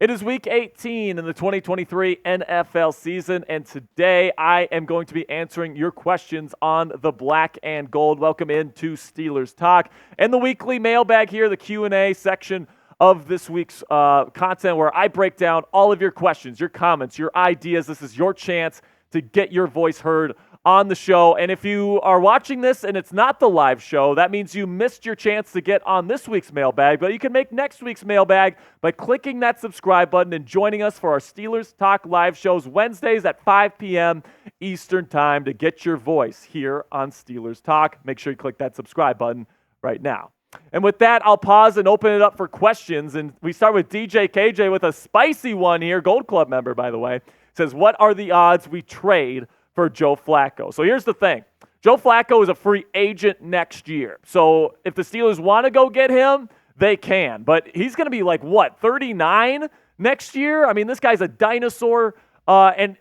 It is week 18 in the 2023 NFL season, and today I am going to be answering your questions on the black and gold. Welcome into Steelers Talk and the weekly mailbag here, the Q&A section of this week's content where I break down all of your questions, your comments, your ideas. This is your chance to get your voice heard on the show. And if you are watching this and it's not the live show, that means you missed your chance to get on this week's mailbag, but you can make next week's mailbag by clicking that subscribe button and joining us for our Steelers Talk live shows Wednesdays at 5 p.m. Eastern Time to get your voice here on Steelers Talk. Make sure you click that subscribe button right now. And with that, I'll pause and open it up for questions. And we start with DJ KJ with a spicy one here, Gold Club member, by the way. Says, what are the odds we trade for Joe Flacco? So here's the thing. Joe Flacco is a free agent next year. So if the Steelers want to go get him, they can. But he's going to be like, 39 next year? I mean, this guy's a dinosaur. And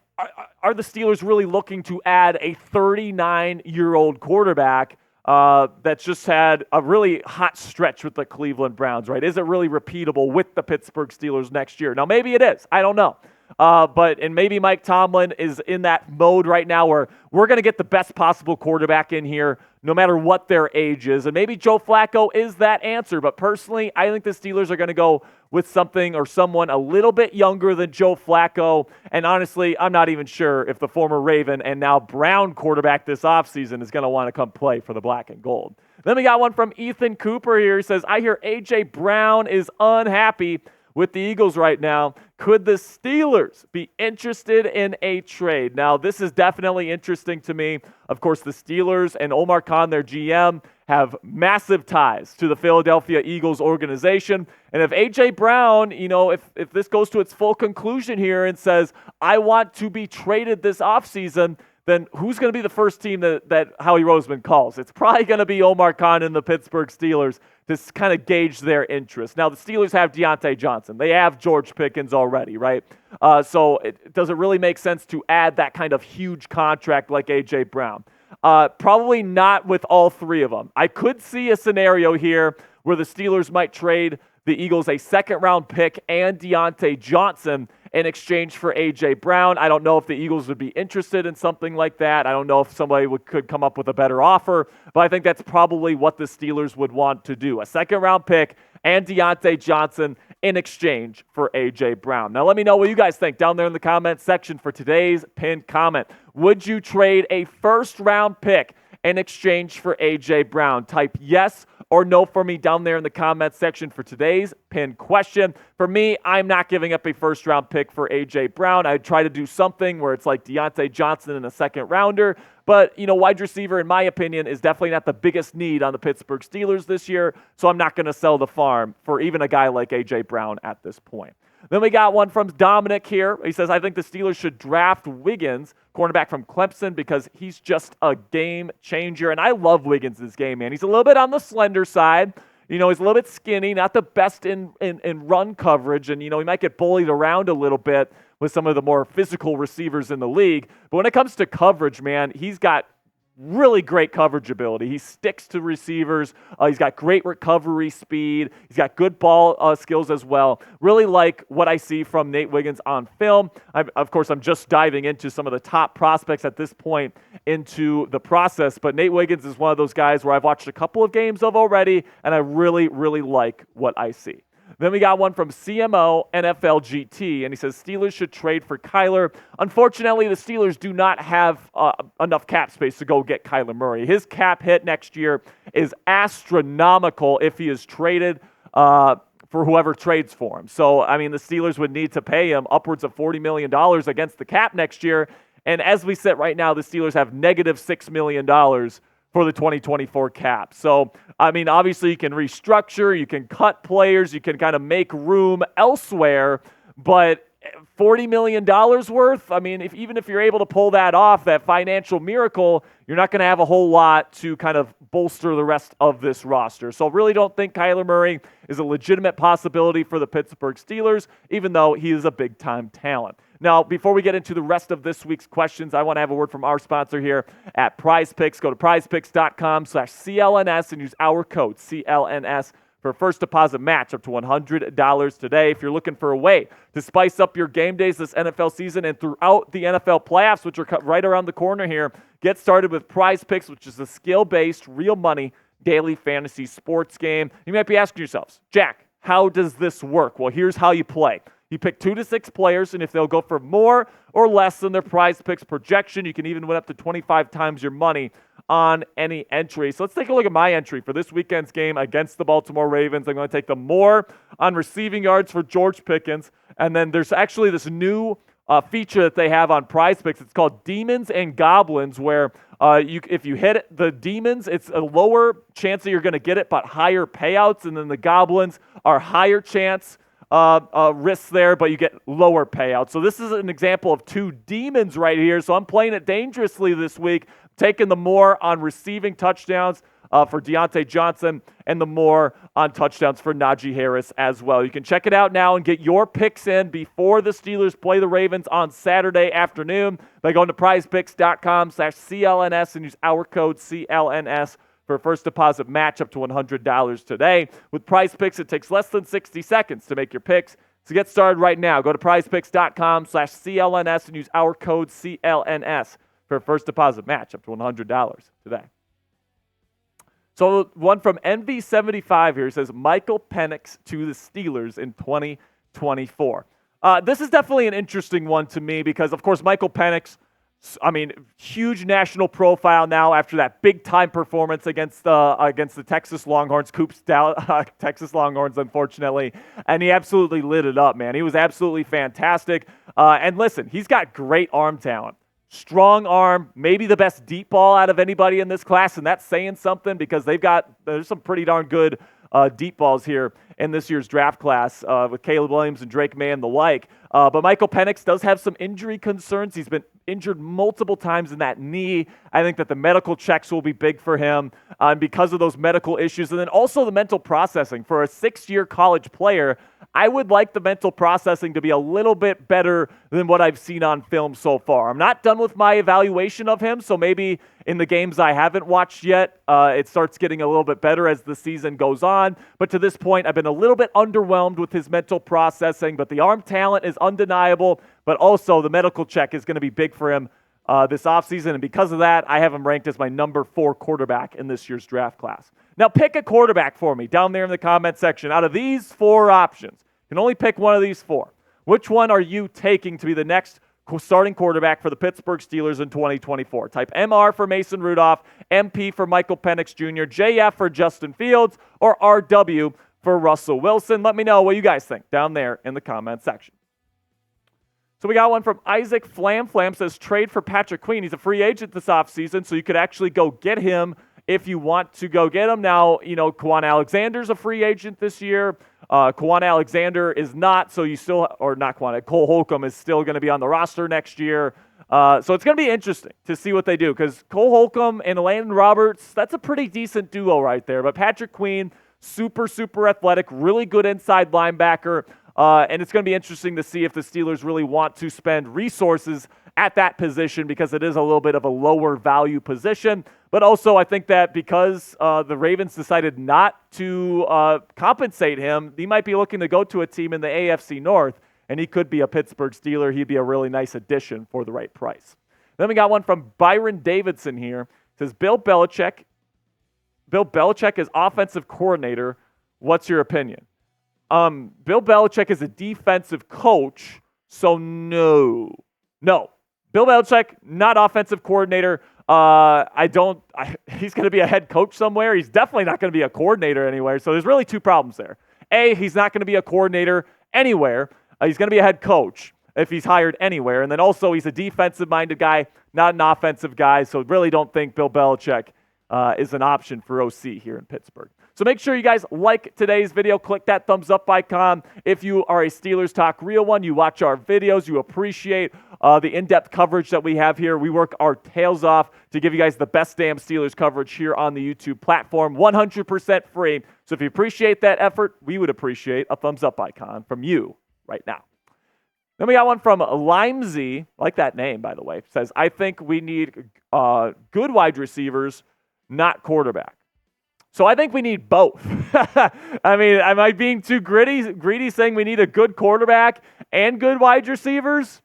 are the Steelers really looking to add a 39-year-old quarterback that's just had a really hot stretch with the Cleveland Browns, right? Is it really repeatable with the Pittsburgh Steelers next year? Now, maybe it is. I don't know. And maybe Mike Tomlin is in that mode right now where we're going to get the best possible quarterback in here no matter what their age is. And maybe Joe Flacco is that answer. But personally, I think the Steelers are going to go with something or someone a little bit younger than Joe Flacco. And honestly, I'm not even sure if the former Raven and now Brown quarterback this offseason is going to want to come play for the black and gold. Then we got one from Ethan Cooper here. He says, I hear A.J. Brown is unhappy with the Eagles right now. Could the Steelers be interested in a trade? Now, this is definitely interesting to me. Of course, the Steelers and Omar Khan, their GM, have massive ties to the Philadelphia Eagles organization. And if A.J. Brown, if this goes to its full conclusion here and says, I want to be traded this offseason, then who's going to be the first team that Howie Roseman calls? It's probably going to be Omar Khan and the Pittsburgh Steelers to kind of gauge their interest. Now, the Steelers have Deontay Johnson. They have George Pickens already, right? So does it really make sense to add that kind of huge contract like A.J. Brown? Probably not with all three of them. I could see a scenario here where the Steelers might trade the Eagles a second-round pick and Deontay Johnson in exchange for A.J. Brown. I don't know if the Eagles would be interested in something like that. I don't know if somebody could come up with a better offer, but I think that's probably what the Steelers would want to do. A second-round pick and Deontay Johnson in exchange for A.J. Brown. Now, let me know what you guys think down there in the comment section for today's pinned comment. Would you trade a first-round pick in exchange for A.J. Brown? Type yes or no for me down there in the comment section for today's pinned question. For me, I'm not giving up a first-round pick for A.J. Brown. I'd try to do something where it's like Deontay Johnson in a second-rounder. But, wide receiver, in my opinion, is definitely not the biggest need on the Pittsburgh Steelers this year, so I'm not going to sell the farm for even a guy like A.J. Brown at this point. Then we got one from Dominic here. He says, I think the Steelers should draft Wiggins, cornerback from Clemson, because he's just a game changer. And I love Wiggins this game, man. He's a little bit on the slender side. He's a little bit skinny, not the best in run coverage. And, he might get bullied around a little bit with some of the more physical receivers in the league. But when it comes to coverage, man, he's got really great coverage ability. He sticks to receivers. He's got great recovery speed. He's got good ball skills as well. Really like what I see from Nate Wiggins on film. Of course, I'm just diving into some of the top prospects at this point into the process, but Nate Wiggins is one of those guys where I've watched a couple of games of already, and I really, really like what I see. Then we got one from CMO NFL GT, and he says Steelers should trade for Kyler. Unfortunately, the Steelers do not have enough cap space to go get Kyler Murray. His cap hit next year is astronomical if he is traded for whoever trades for him. So, the Steelers would need to pay him upwards of $40 million against the cap next year. And as we sit right now, the Steelers have negative $6 million for the 2024 cap. So, obviously you can restructure, you can cut players, you can kind of make room elsewhere, but $40 million worth, even if you're able to pull that off, that financial miracle, you're not going to have a whole lot to kind of bolster the rest of this roster. So really don't think Kyler Murray is a legitimate possibility for the Pittsburgh Steelers, even though he is a big-time talent. Now, before we get into the rest of this week's questions, I want to have a word from our sponsor here at PrizePicks. Go to prizepicks.com/CLNS and use our code CLNS for a first deposit match up to $100 today. If you're looking for a way to spice up your game days this NFL season and throughout the NFL playoffs, which are right around the corner here, get started with Prize Picks, which is a skill-based, real money daily fantasy sports game. You might be asking yourselves, Jack, how does this work? Well, here's how you play. You pick 2 to 6 players, and if they'll go for more or less than their Prize Picks projection, you can even win up to 25 times your money on any entry. So let's take a look at my entry for this weekend's game against the Baltimore Ravens. I'm going to take the more on receiving yards for George Pickens, and then there's actually this new feature that they have on Prize Picks. It's called Demons and Goblins, where if you hit the Demons, it's a lower chance that you're going to get it, but higher payouts, and then the Goblins are higher chance risks there, but you get lower payouts. So this is an example of 2 demons right here. So I'm playing it dangerously this week, taking the more on receiving touchdowns for Deontay Johnson and the more on touchdowns for Najee Harris as well. You can check it out now and get your picks in before the Steelers play the Ravens on Saturday afternoon by going to prizepicks.com/CLNS and use our code CLNS for a first deposit match up to $100 today. With Prize Picks, it takes less than 60 seconds to make your picks. So get started right now. Go to prizepicks.com/CLNS and use our code CLNS for a first deposit match up to $100 today. So one from NV75 here says, Michael Penix to the Steelers in 2024. This is definitely an interesting one to me because, of course, Michael Penix, huge national profile now after that big-time performance against the Texas Longhorns, Texas Longhorns, unfortunately, and he absolutely lit it up, man. He was absolutely fantastic. And listen, he's got great arm talent. Strong arm, maybe the best deep ball out of anybody in this class, and that's saying something because there's some pretty darn good deep balls here in this year's draft class with Caleb Williams and Drake May and the like. But Michael Penix does have some injury concerns. He's been injured multiple times in that knee. I think that the medical checks will be big for him because of those medical issues. And then also the mental processing. For a 6-year college player, I would like the mental processing to be a little bit better than what I've seen on film so far. I'm not done with my evaluation of him, so maybe in the games I haven't watched yet, it starts getting a little bit better as the season goes on. But to this point, I've been a little bit underwhelmed with his mental processing, but the arm talent is undeniable, but also the medical check is going to be big for him this offseason, and because of that, I have him ranked as my number 4 quarterback in this year's draft class. Now, pick a quarterback for me down there in the comment section. Out of these 4 options, you can only pick one of these 4. Which one are you taking to be the next starting quarterback for the Pittsburgh Steelers in 2024? Type MR for Mason Rudolph, MP for Michael Penix Jr., JF for Justin Fields, or RW for Russell Wilson. Let me know what you guys think down there in the comment section. So we got one from Isaac Flam. Flam says, trade for Patrick Queen. He's a free agent this offseason, so you could actually go get him if you want to go get him. Now, Quan Alexander's a free agent this year. Quan Alexander is not, so you still, or not Quan, Cole Holcomb is still going to be on the roster next year. So it's going to be interesting to see what they do because Cole Holcomb and Landon Roberts, that's a pretty decent duo right there. But Patrick Queen, super, super athletic, really good inside linebacker. And it's going to be interesting to see if the Steelers really want to spend resources at that position because it is a little bit of a lower value position. But also I think that because the Ravens decided not to compensate him, he might be looking to go to a team in the AFC North, and he could be a Pittsburgh Steeler. He'd be a really nice addition for the right price. Then we got one from Byron Davidson here. It says, Bill Belichick is offensive coordinator. What's your opinion? Bill Belichick is a defensive coach, so no. Bill Belichick, not offensive coordinator. He's going to be a head coach somewhere. He's definitely not going to be a coordinator anywhere. So there's really 2 problems there. A, he's not going to be a coordinator anywhere. He's going to be a head coach if he's hired anywhere. And then also he's a defensive-minded guy, not an offensive guy. So really don't think Bill Belichick is an option for OC here in Pittsburgh. So make sure you guys like today's video. Click that thumbs up icon. If you are a Steelers Talk Real one, you watch our videos, you appreciate the in-depth coverage that we have here. We work our tails off to give you guys the best damn Steelers coverage here on the YouTube platform, 100% free. So if you appreciate that effort, we would appreciate a thumbs up icon from you right now. Then we got one from Limesy, like that name, by the way. It says, I think we need good wide receivers, not quarterback. So I think we need both. I mean, am I being too greedy saying we need a good quarterback and good wide receivers?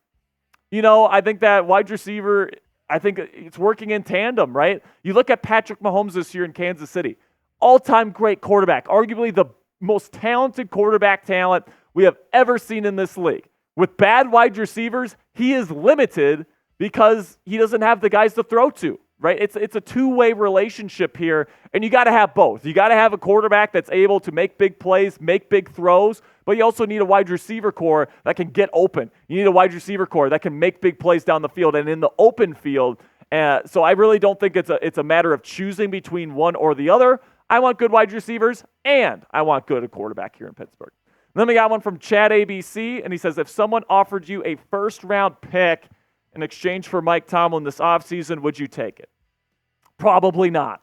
I think that wide receiver, I think it's working in tandem, right? You look at Patrick Mahomes this year in Kansas City, all-time great quarterback, arguably the most talented quarterback talent we have ever seen in this league. With bad wide receivers, he is limited because he doesn't have the guys to throw to, right? It's a two-way relationship here, and you got to have both. You got to have a quarterback that's able to make big plays, make big throws, but you also need a wide receiver core that can get open. You need a wide receiver core that can make big plays down the field and in the open field. So I really don't think it's a matter of choosing between one or the other. I want good wide receivers, and I want good quarterback here in Pittsburgh. And then we got one from Chad ABC, and he says, if someone offered you a first-round pick in exchange for Mike Tomlin this offseason, would you take it? Probably not.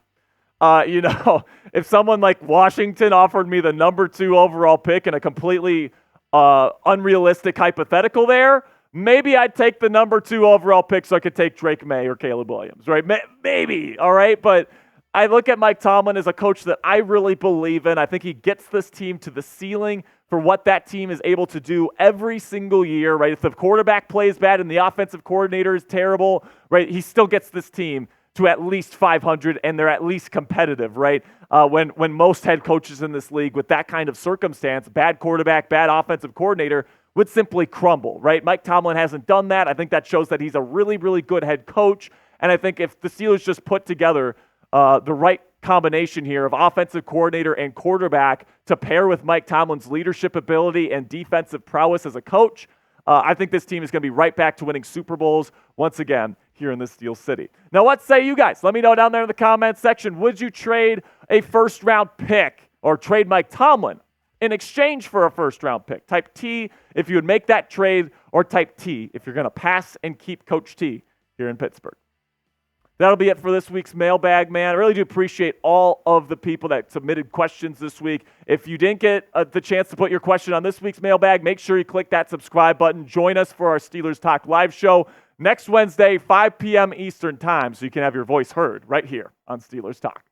If someone like Washington offered me the number 2 overall pick in a completely unrealistic hypothetical there, maybe I'd take the number 2 overall pick so I could take Drake May or Caleb Williams, right? Maybe, all right? But I look at Mike Tomlin as a coach that I really believe in. I think he gets this team to the ceiling for what that team is able to do every single year, right? If the quarterback plays bad and the offensive coordinator is terrible, right, he still gets this team to at least 500, and they're at least competitive, right? When most head coaches in this league with that kind of circumstance, bad quarterback, bad offensive coordinator, would simply crumble, right? Mike Tomlin hasn't done that. I think that shows that he's a really, really good head coach, and I think if the Steelers just put together the right combination here of offensive coordinator and quarterback to pair with Mike Tomlin's leadership ability and defensive prowess as a coach, I think this team is going to be right back to winning Super Bowls once again here in the Steel City. Now, what say you guys? Let me know down there in the comments section. Would you trade a first-round pick or trade Mike Tomlin in exchange for a first-round pick? Type T if you would make that trade, or type T if you're going to pass and keep Coach T here in Pittsburgh. That'll be it for this week's mailbag, man. I really do appreciate all of the people that submitted questions this week. If you didn't get the chance to put your question on this week's mailbag, make sure you click that subscribe button. Join us for our Steelers Talk live show next Wednesday, 5 p.m. Eastern Time, so you can have your voice heard right here on Steelers Talk.